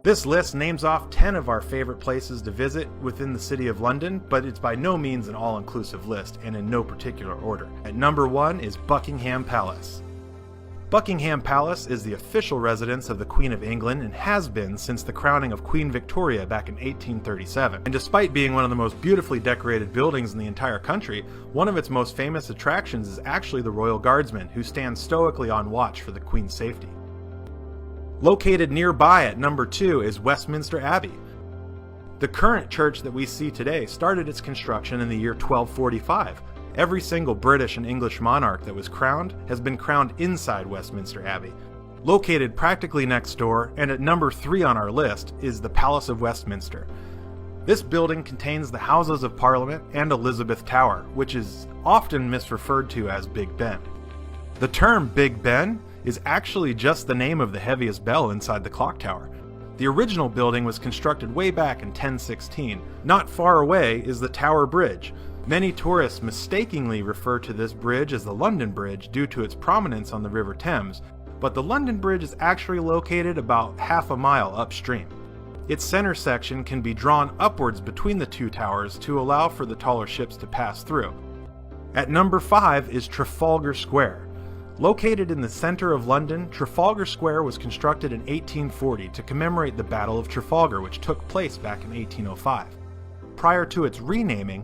This list names off 10 of our favorite places to visit within the City of London, but it's by no means an all-inclusive list and in no particular order. At number 1 is Buckingham Palace. Buckingham Palace is the official residence of the Queen of England and has been since the crowning of Queen Victoria back in 1837. And despite being one of the most beautifully decorated buildings in the entire country, one of its most famous attractions is actually the Royal Guardsmen, who stand stoically on watch for the Queen's safety. Located nearby at number 2 is Westminster Abbey. The current church that we see today started its construction in the year 1245. Every single British and English monarch that was crowned has been crowned inside Westminster Abbey. Located practically next door, and at number 3 on our list, is the Palace of Westminster. This building contains the Houses of Parliament and Elizabeth Tower, which is often misreferred to as Big Ben. The term Big Ben is actually just the name of the heaviest bell inside the clock tower. The original building was constructed way back in 1016. Not far away is the Tower Bridge. Many tourists mistakenly refer to this bridge as the London Bridge due to its prominence on the River Thames, but the London Bridge is actually located about half a mile upstream. Its center section can be drawn upwards between the two towers to allow for the taller ships to pass through. At number 5 is Trafalgar Square. Located in the center of London, Trafalgar Square was constructed in 1840 to commemorate the Battle of Trafalgar, which took place back in 1805. Prior to its renaming,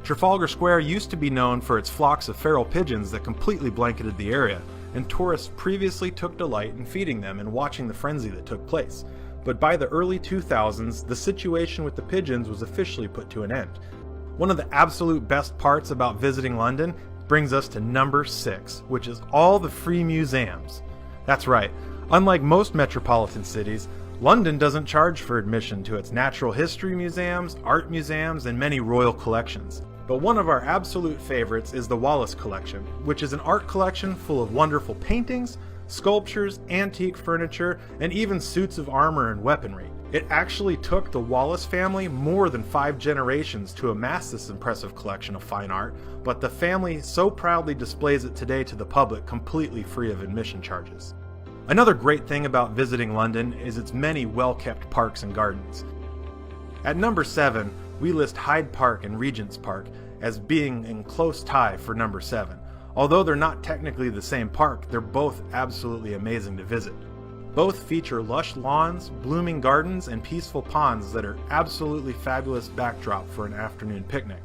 Trafalgar Square used to be known for its flocks of feral pigeons that completely blanketed the area, and tourists previously took delight in feeding them and watching the frenzy that took place. But by the early 2000s, the situation with the pigeons was officially put to an end. One of the absolute best parts about visiting London brings us to number 6, which is all the free museums. That's right, unlike most metropolitan cities, London doesn't charge for admission to its natural history museums, art museums, and many royal collections. But one of our absolute favorites is the Wallace Collection, which is an art collection full of wonderful paintings, sculptures, antique furniture, and even suits of armor and weaponry. It actually took the Wallace family more than 5 generations to amass this impressive collection of fine art, but the family so proudly displays it today to the public completely free of admission charges. Another great thing about visiting London is its many well-kept parks and gardens. At number 7, we list Hyde Park and Regent's Park as being in close tie for number 7. Although they're not technically the same park, they're both absolutely amazing to visit. Both feature lush lawns, blooming gardens, and peaceful ponds that are absolutely fabulous backdrop for an afternoon picnic.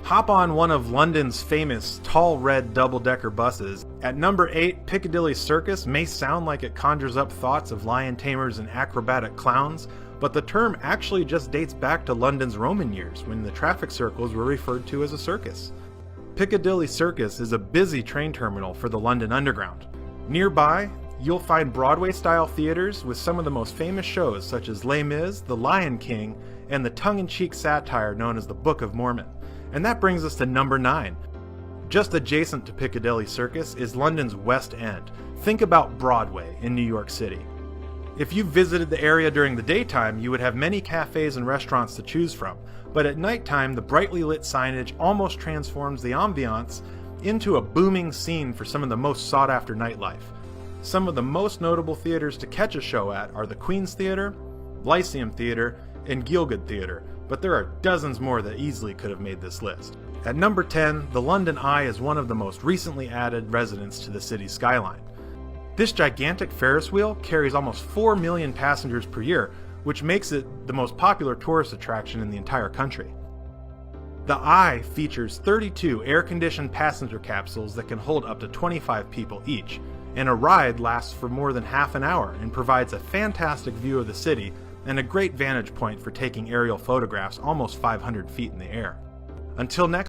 Hop on one of London's famous tall red double-decker buses. At number 8, Piccadilly Circus may sound like it conjures up thoughts of lion tamers and acrobatic clowns, but the term actually just dates back to London's Roman years, when the traffic circles were referred to as a circus. Piccadilly Circus is a busy train terminal for the London Underground. Nearby, you'll find Broadway-style theaters with some of the most famous shows such as Les Mis, The Lion King, and the tongue-in-cheek satire known as the Book of Mormon. And that brings us to number 9. Just adjacent to Piccadilly Circus is London's West End. Think about Broadway in New York City. If you visited the area during the daytime, you would have many cafes and restaurants to choose from, but at nighttime the brightly lit signage almost transforms the ambiance into a booming scene for some of the most sought-after nightlife. Some of the most notable theaters to catch a show at are the Queen's Theatre, Lyceum Theatre, and Gielgud Theatre, but there are dozens more that easily could have made this list. At number 10, the London Eye is one of the most recently added residents to the city's skyline. This gigantic Ferris wheel carries almost 4 million passengers per year, which makes it the most popular tourist attraction in the entire country. The Eye features 32 air-conditioned passenger capsules that can hold up to 25 people each, and a ride lasts for more than half an hour and provides a fantastic view of the city and a great vantage point for taking aerial photographs almost 500 feet in the air. Until next